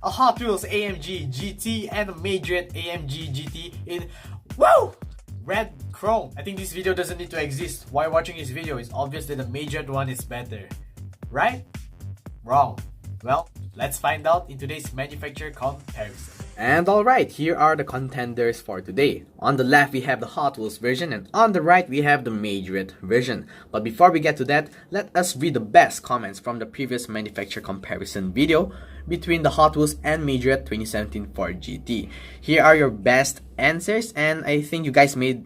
a Hot Wheels AMG GT and a Majorette AMG GT in red chrome. I think this video doesn't need to exist. While watching this video, it's obvious that the Majorette one is better. Right? Wrong. Well, let's find out in today's manufacturer comparison. And alright, here are the contenders for today. On the left we have the Hot Wheels version, and on the right we have the Majorette version. But before we get to that, let us read the best comments from the previous manufacturer comparison video between the Hot Wheels and Majorette 2017 Ford GT. Here are your best answers, and I think you guys made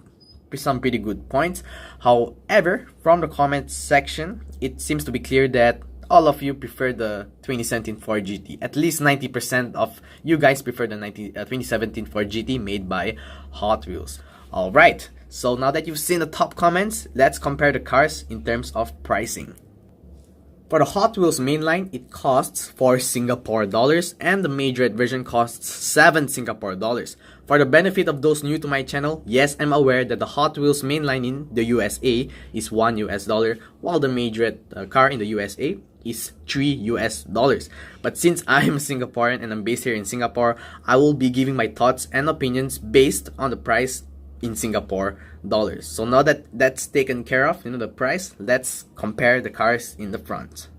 some pretty good points. However, from the comments section, it seems to be clear that all of you prefer the 2017 Ford GT. At least 90% of you guys prefer the 2017 Ford GT made by Hot Wheels. Alright, so now that you've seen the top comments, let's compare the cars in terms of pricing. For the Hot Wheels mainline, it costs 4 Singapore dollars, and the Majorette version costs 7 Singapore dollars. For the benefit of those new to my channel, yes, I'm aware that the Hot Wheels mainline in the USA is $1 US, while the Majorette car in the USA is $3 US. But since I'm a Singaporean and I'm based here in Singapore, I will be giving my thoughts and opinions based on the price in Singapore dollars. So now that that's taken care of, the price, let's compare the cars in the front.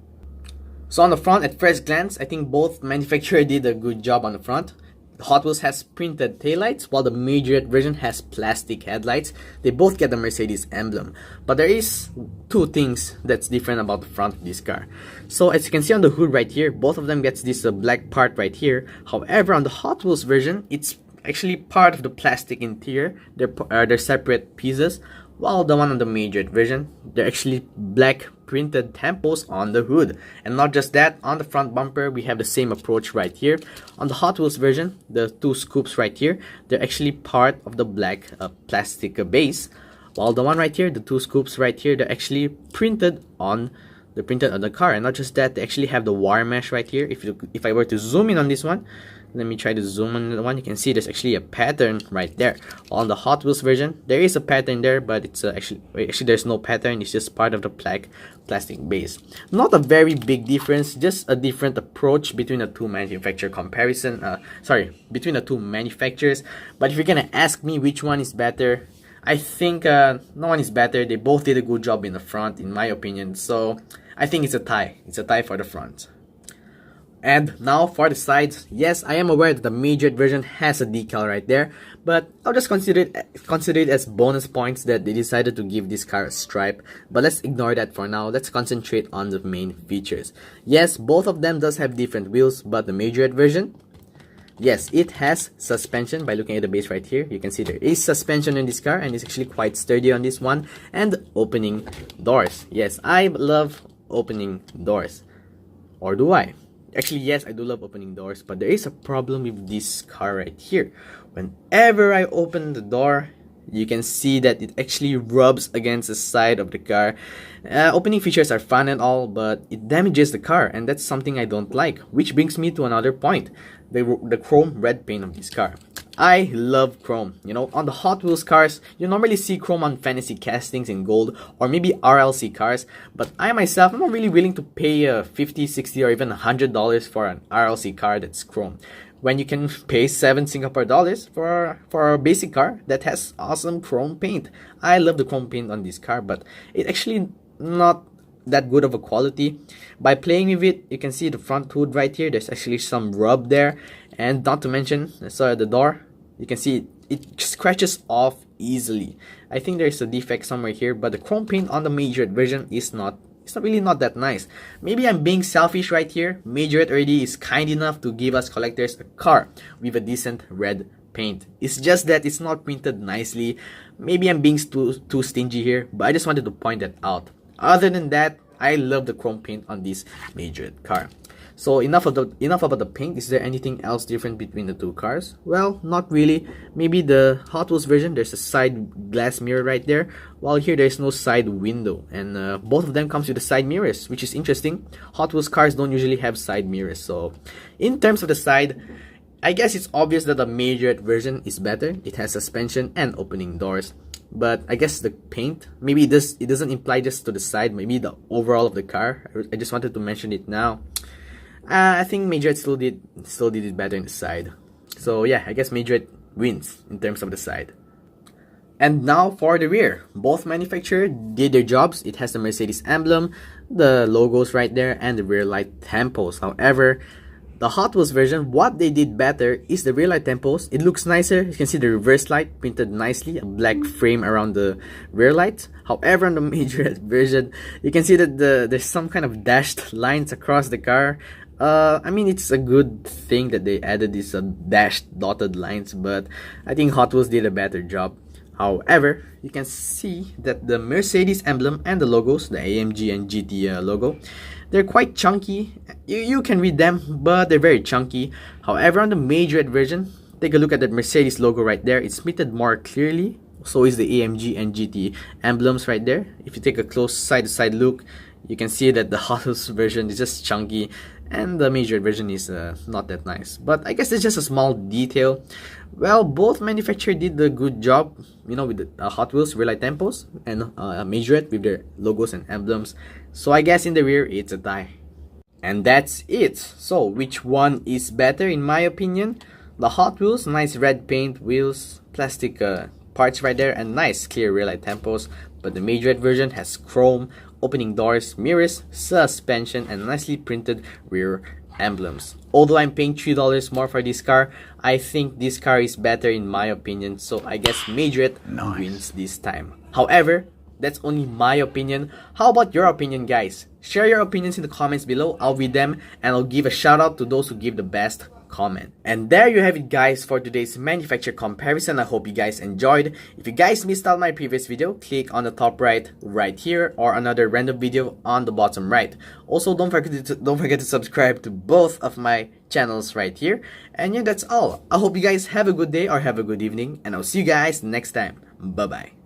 So on the front, at first glance, I think both manufacturers did a good job on the front. The Hot Wheels has printed taillights, while the Majorette version has plastic headlights. They both get the Mercedes emblem. But there is two things that's different about the front of this car. So as you can see on the hood right here, both of them gets this black part right here. However, on the Hot Wheels version, it's actually part of the plastic interior. They're separate pieces, while the one on the Majorette version, they're actually black printed tempos on the hood. And not just that, on the front bumper we have the same approach right here. On the Hot Wheels version, the two scoops right here, they're actually part of the black plastic base, while the one right here, the two scoops right here, they're actually printed on the car. And not just that, they actually have the wire mesh right here. If I were to zoom in on this one, let me try to zoom on the one, you can see there's actually a pattern right there. On the Hot Wheels version, there is a pattern there, but it's actually there's no pattern. It's just part of the plastic base. Not a very big difference, just a different approach between the two manufacturer comparison. Between the two manufacturers. But if you're gonna ask me which one is better, I think no one is better. They both did a good job in the front, in my opinion. So I think it's a tie. It's a tie for the front. And now for the sides, yes, I am aware that the Majorette version has a decal right there, but I'll just consider it as bonus points that they decided to give this car a stripe. But let's ignore that for now. Let's concentrate on the main features. Yes, both of them does have different wheels, but the Majorette version, yes, it has suspension. By looking at the base right here, you can see there is suspension in this car, and it's actually quite sturdy on this one. And opening doors. Yes, I love opening doors. Or do I? Actually, yes, I do love opening doors, but there is a problem with this car right here. Whenever I open the door, you can see that it actually rubs against the side of the car. Opening features are fun and all, but it damages the car, and that's something I don't like. Which brings me to another point, the chrome red paint of this car. I love chrome. On the Hot Wheels cars, you normally see chrome on fantasy castings in gold, or maybe RLC cars, but I myself, I'm not really willing to pay $50, $60, or even $100 for an RLC car that's chrome, when you can pay 7 Singapore dollars for a basic car that has awesome chrome paint. I love the chrome paint on this car, but it actually not that good of a quality. By playing with it, you can see the front hood right here, there's actually some rub there, and not to mention, the door, you can see it scratches off easily. I think there's a defect somewhere here, but the chrome paint on the Majorette version is not that nice. Maybe I'm being selfish right here. Majorette already is kind enough to give us collectors a car with a decent red paint. It's just that it's not printed nicely. Maybe I'm being too stingy here, but I just wanted to point that out. Other than that, I love the chrome paint on this Majorette car. So enough about the paint. Is there anything else different between the two cars? Well, not really. Maybe the Hot Wheels version, there's a side glass mirror right there, while here there's no side window, and both of them comes with the side mirrors, which is interesting. Hot Wheels cars don't usually have side mirrors. So in terms of the side, I guess it's obvious that the Majorette version is better. It has suspension and opening doors. But I guess the paint, maybe it doesn't imply just to the side, maybe the overall of the car. I just wanted to mention it now. I think Majorette still did it better in the side. So yeah, I guess Majorette wins in terms of the side. And now for the rear. Both manufacturer did their jobs. It has the Mercedes emblem, the logos right there, and the rear light tempos. However, the Hot Wheels version, what they did better is the rear light tempos. It looks nicer. You can see the reverse light printed nicely, a black frame around the rear light. However, on the Majorette version, you can see that there's some kind of dashed lines across the car. I mean, it's a good thing that they added these dashed dotted lines, but I think Hot Wheels did a better job. However, you can see that the Mercedes emblem and the logos, the AMG and GT logo, they're quite chunky. You can read them, but they're very chunky. However, on the Majorette version, take a look at that Mercedes logo right there. It's printed more clearly. So is the AMG and GT emblems right there. If you take a close side-to-side look, you can see that the Hot Wheels version is just chunky, and the Majorette version is not that nice. But I guess it's just a small detail. Well, both manufacturers did a good job, you know, with the Hot Wheels rear light tempos, and Majorette with their logos and emblems. So I guess in the rear, it's a tie. And that's it. So which one is better in my opinion? The Hot Wheels, nice red paint, wheels, plastic parts right there, and nice clear rear light tempos. But the Majorette version has chrome, opening doors, mirrors, suspension, and nicely printed rear emblems. Although I'm paying $3 more for this car, I think this car is better in my opinion. So I guess Majorette wins this time. However, that's only my opinion. How about your opinion, guys? Share your opinions in the comments below. I'll read them, and I'll give a shout out to those who give the best comment. And there you have it, guys, for today's manufacturer comparison. I hope you guys enjoyed. If you guys missed out my previous video, click on the top right here, or another random video on the bottom right. Also, don't forget to subscribe to both of my channels right here. And yeah, that's all. I hope you guys have a good day or have a good evening, and I'll see you guys next time. Bye bye.